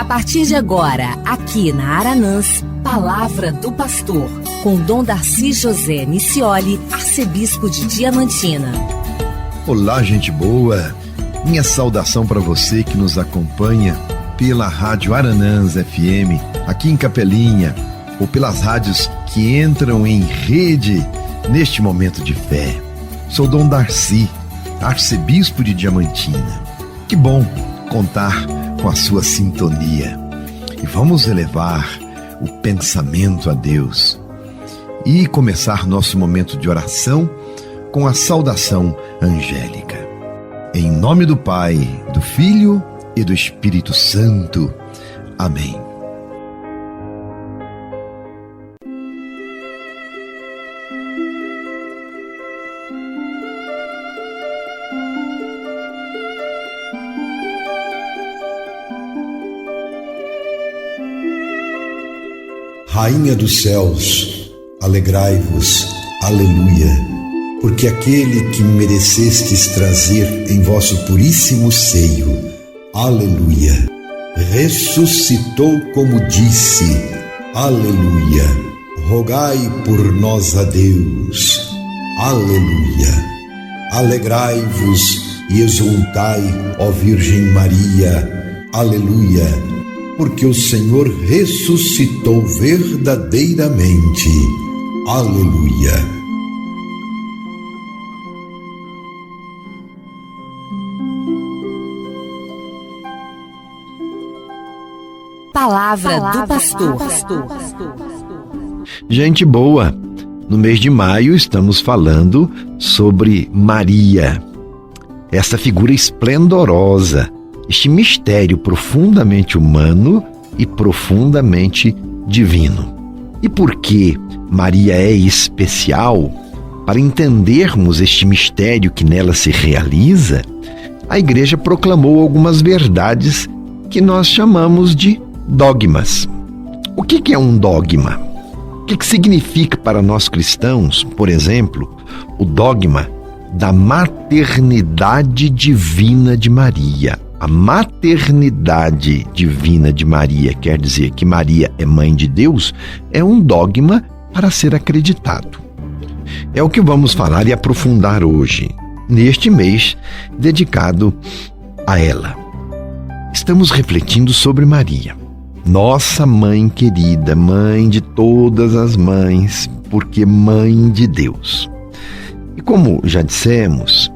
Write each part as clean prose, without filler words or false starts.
A partir de agora, aqui na Aranãs, Palavra do Pastor, com Dom Darcy José Nicioli, arcebispo de Diamantina. Olá, gente boa! Minha saudação para você que nos acompanha pela Rádio Aranãs FM, aqui em Capelinha, ou pelas rádios que entram em rede neste momento de fé. Sou Dom Darcy, arcebispo de Diamantina. Que bom contar com a sua sintonia. E vamos elevar o pensamento a Deus e começar nosso momento de oração com a saudação angélica. Em nome do Pai, do Filho e do Espírito Santo. Amém. Rainha dos céus, alegrai-vos, aleluia, porque aquele que merecestes trazer em vosso puríssimo seio, aleluia, ressuscitou como disse, aleluia, rogai por nós a Deus, aleluia. Alegrai-vos e exultai, ó Virgem Maria, aleluia, porque o Senhor ressuscitou verdadeiramente. Aleluia. Palavra do Pastor. Gente boa, no mês de maio estamos falando sobre Maria, essa figura esplendorosa, este mistério profundamente humano e profundamente divino. E por que Maria é especial? Para entendermos este mistério que nela se realiza, a Igreja proclamou algumas verdades que nós chamamos de dogmas. O que é um dogma? O que significa para nós cristãos, por exemplo, o dogma da maternidade divina de Maria? A maternidade divina de Maria, quer dizer que Maria é mãe de Deus, é um dogma para ser acreditado. É o que vamos falar e aprofundar hoje, neste mês dedicado a ela. Estamos refletindo sobre Maria, nossa mãe querida, mãe de todas as mães, porque mãe de Deus. E como já dissemos,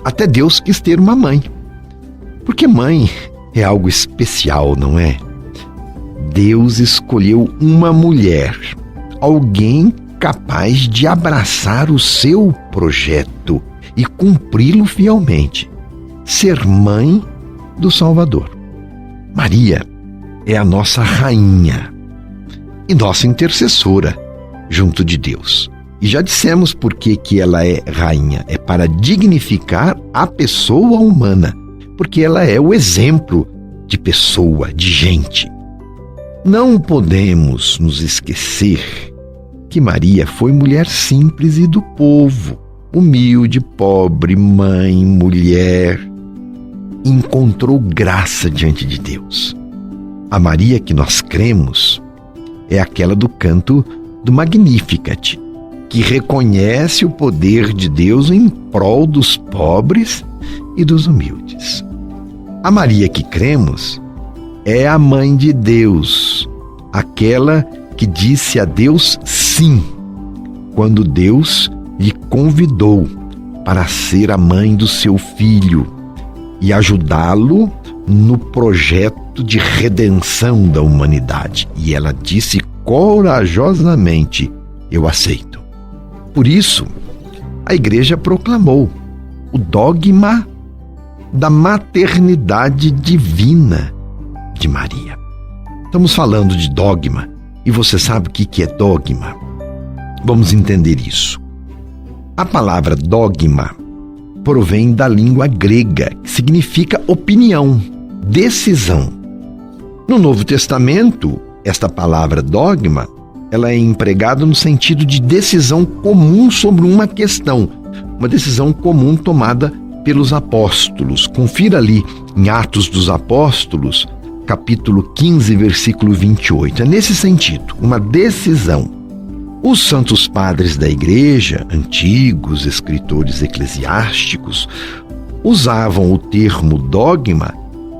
até Deus quis ter uma mãe. Porque mãe é algo especial, não é? Deus escolheu uma mulher, alguém capaz de abraçar o seu projeto e cumpri-lo fielmente, ser mãe do Salvador. Maria é a nossa rainha e nossa intercessora junto de Deus. E já dissemos por que ela é rainha, é para dignificar a pessoa humana, porque ela é o exemplo de pessoa, de gente. Não podemos nos esquecer que Maria foi mulher simples e do povo, humilde, pobre, mãe, mulher, encontrou graça diante de Deus. A Maria que nós cremos é aquela do canto do Magnificat, que reconhece o poder de Deus em prol dos pobres e dos humildes. A Maria que cremos é a mãe de Deus, aquela que disse a Deus sim, quando Deus lhe convidou para ser a mãe do seu filho e ajudá-lo no projeto de redenção da humanidade. E ela disse corajosamente: eu aceito. Por isso, a Igreja proclamou o dogma da maternidade divina de Maria. Estamos falando de dogma, e você sabe o que é dogma? Vamos entender isso. A palavra dogma provém da língua grega, que significa opinião, decisão. No Novo Testamento, esta palavra dogma, ela é empregada no sentido de decisão comum sobre uma questão, uma decisão comum tomada pelos apóstolos. Confira ali em Atos dos Apóstolos, capítulo 15, versículo 28. É nesse sentido, uma decisão. Os santos padres da igreja, antigos escritores eclesiásticos, usavam o termo dogma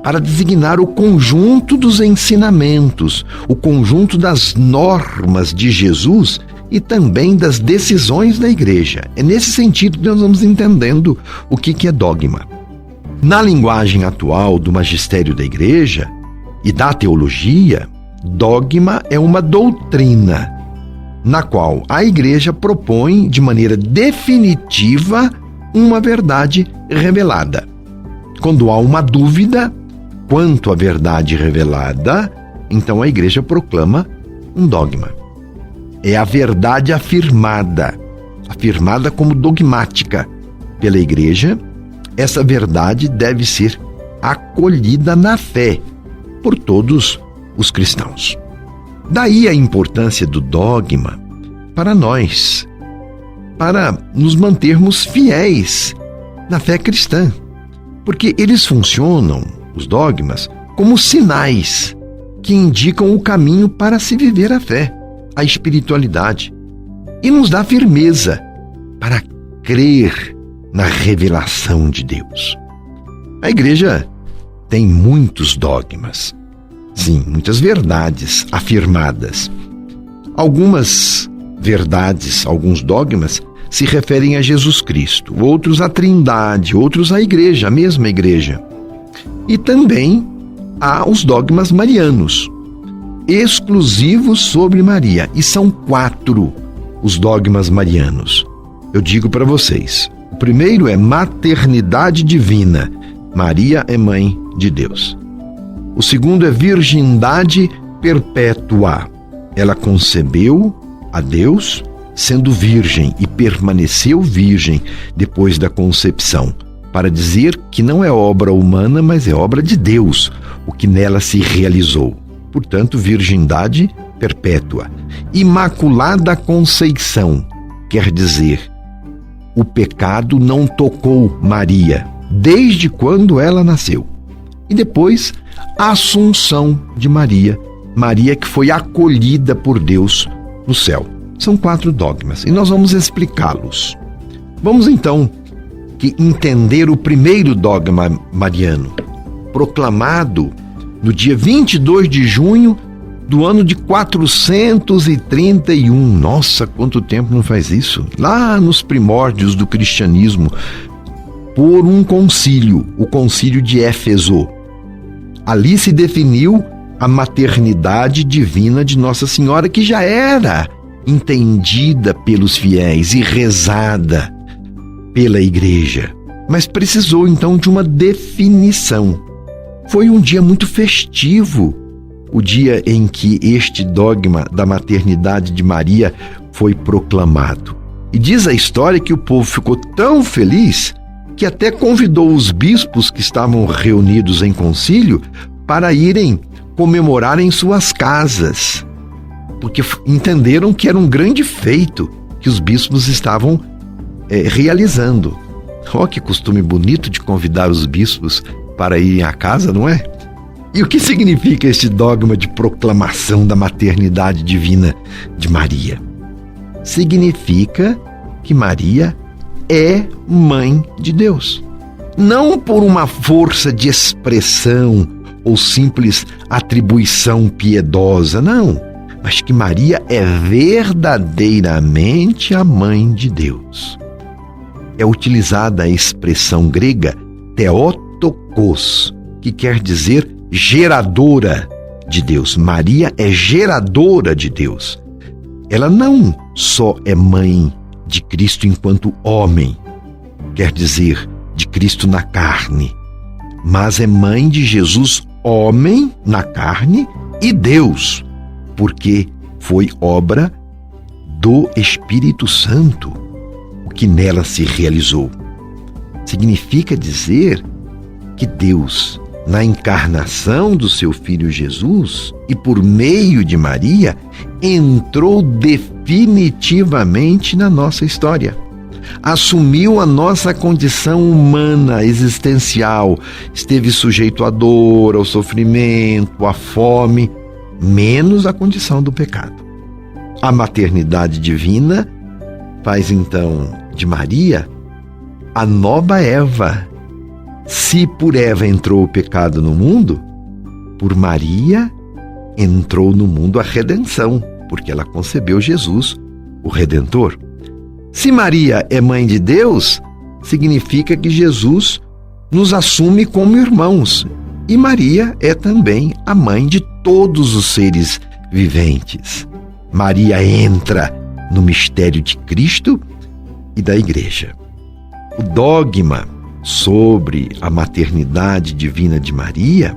para designar o conjunto dos ensinamentos, o conjunto das normas de Jesus e também das decisões da igreja. É nesse sentido que nós vamos entendendo o que é dogma. Na linguagem atual do magistério da igreja e da teologia, dogma é uma doutrina na qual a igreja propõe de maneira definitiva uma verdade revelada. Quando há uma dúvida quanto à verdade revelada, então a igreja proclama um dogma. É a verdade afirmada como dogmática pela igreja. Essa verdade deve ser acolhida na fé por todos os cristãos. Daí a importância do dogma para nós, para nos mantermos fiéis na fé cristã, porque eles funcionam, os dogmas, como sinais que indicam o caminho para se viver a fé, a espiritualidade, e nos dá firmeza para crer na revelação de Deus. A igreja tem muitos dogmas, sim, muitas verdades afirmadas. Algumas verdades, alguns dogmas, se referem a Jesus Cristo, outros à Trindade, outros à igreja, a mesma igreja. E também há os dogmas marianos, exclusivos sobre Maria, e são 4 os dogmas marianos. Eu digo para vocês, o primeiro é maternidade divina, Maria é mãe de Deus. O segundo é virgindade perpétua, ela concebeu a Deus sendo virgem e permaneceu virgem depois da concepção, para dizer que não é obra humana, mas é obra de Deus, o que nela se realizou. Portanto, virgindade perpétua. Imaculada Conceição, quer dizer, o pecado não tocou Maria, desde quando ela nasceu. E depois, a Assunção de Maria, Maria que foi acolhida por Deus no céu. São 4 dogmas e nós vamos explicá-los. Vamos então entender o primeiro dogma mariano, proclamado no dia 22 de junho do ano de 431. Nossa, quanto tempo não faz isso? Lá nos primórdios do cristianismo, por um concílio, o concílio de Éfeso. Ali se definiu a maternidade divina de Nossa Senhora, que já era entendida pelos fiéis e rezada pela igreja, mas precisou então de uma definição. Foi um dia muito festivo, o dia em que este dogma da maternidade de Maria foi proclamado. E diz a história que o povo ficou tão feliz que até convidou os bispos que estavam reunidos em concílio para irem comemorar em suas casas, porque entenderam que era um grande feito que os bispos estavam realizando. Que costume bonito de convidar os bispos para irem à casa, não é? E o que significa este dogma de proclamação da maternidade divina de Maria? Significa que Maria é mãe de Deus. Não por uma força de expressão ou simples atribuição piedosa, não, mas que Maria é verdadeiramente a mãe de Deus. É utilizada a expressão grega Theotokos, que quer dizer geradora de Deus. Maria é geradora de Deus. Ela não só é mãe de Cristo enquanto homem, quer dizer, de Cristo na carne, mas é mãe de Jesus, homem na carne, e Deus, porque foi obra do Espírito Santo o que nela se realizou. Significa dizer que Deus, na encarnação do seu Filho Jesus e por meio de Maria, entrou definitivamente na nossa história. assumiu a nossa condição humana, existencial, esteve sujeito à dor, ao sofrimento, à fome, menos a condição do pecado. A maternidade divina faz então de Maria a nova Eva. Se por Eva entrou o pecado no mundo, por Maria entrou no mundo a redenção, porque ela concebeu Jesus, o Redentor. Se Maria é mãe de Deus, significa que Jesus nos assume como irmãos. E Maria é também a mãe de todos os seres viventes. Maria entra no mistério de Cristo e da Igreja. O dogma sobre a maternidade divina de Maria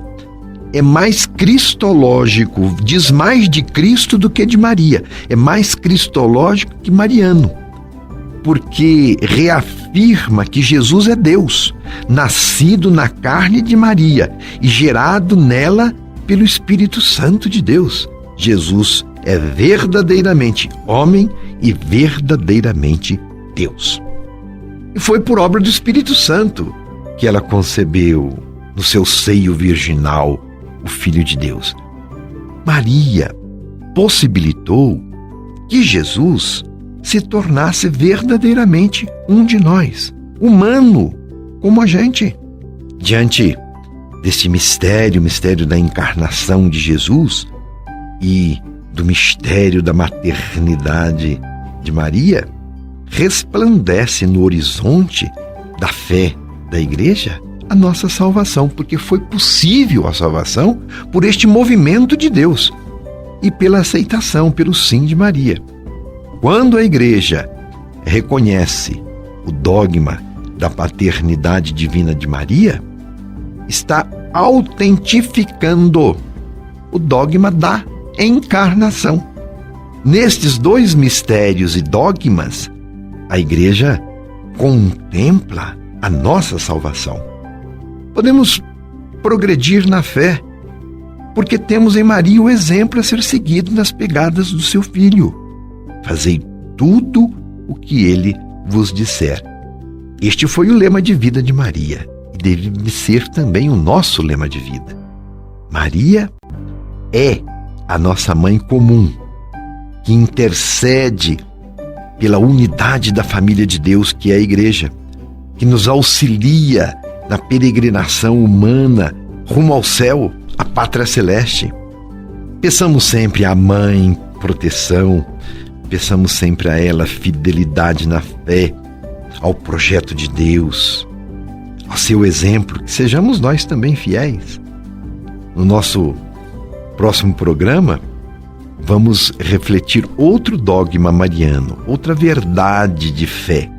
é mais cristológico, diz mais de Cristo do que de Maria. É mais cristológico que mariano, porque reafirma que Jesus é Deus, nascido na carne de Maria e gerado nela pelo Espírito Santo de Deus. Jesus é verdadeiramente homem e verdadeiramente Deus. E foi por obra do Espírito Santo que ela concebeu no seu seio virginal o Filho de Deus. Maria possibilitou que Jesus se tornasse verdadeiramente um de nós, humano, como a gente. Diante desse mistério, o mistério da encarnação de Jesus e do mistério da maternidade de Maria, resplandece no horizonte da fé da Igreja a nossa salvação, porque foi possível a salvação por este movimento de Deus e pela aceitação, pelo sim de Maria. Quando a Igreja reconhece o dogma da paternidade divina de Maria, está autentificando o dogma da encarnação. Nestes dois mistérios e dogmas, a Igreja contempla a nossa salvação. Podemos progredir na fé, porque temos em Maria o exemplo a ser seguido nas pegadas do seu Filho. Fazei tudo o que ele vos disser. Este foi o lema de vida de Maria e deve ser também o nosso lema de vida. Maria é a nossa mãe comum, que intercede pela unidade da família de Deus, que é a Igreja, que nos auxilia na peregrinação humana rumo ao céu, a pátria celeste. Peçamos sempre à Mãe proteção, peçamos sempre a ela fidelidade na fé, ao projeto de Deus, ao seu exemplo, que sejamos nós também fiéis. No nosso próximo programa, vamos refletir outro dogma mariano, outra verdade de fé,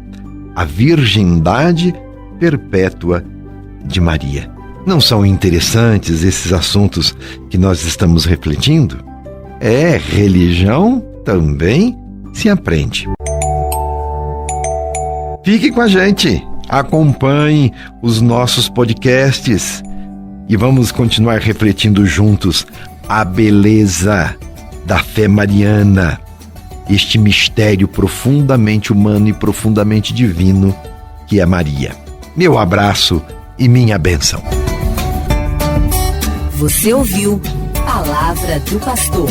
a virgindade perpétua de Maria. Não são interessantes esses assuntos que nós estamos refletindo? Religião também se aprende. Fique com a gente, acompanhe os nossos podcasts e vamos continuar refletindo juntos a beleza da fé mariana, este mistério profundamente humano e profundamente divino que é Maria. Meu abraço e minha bênção. Você ouviu Palavra do Pastor.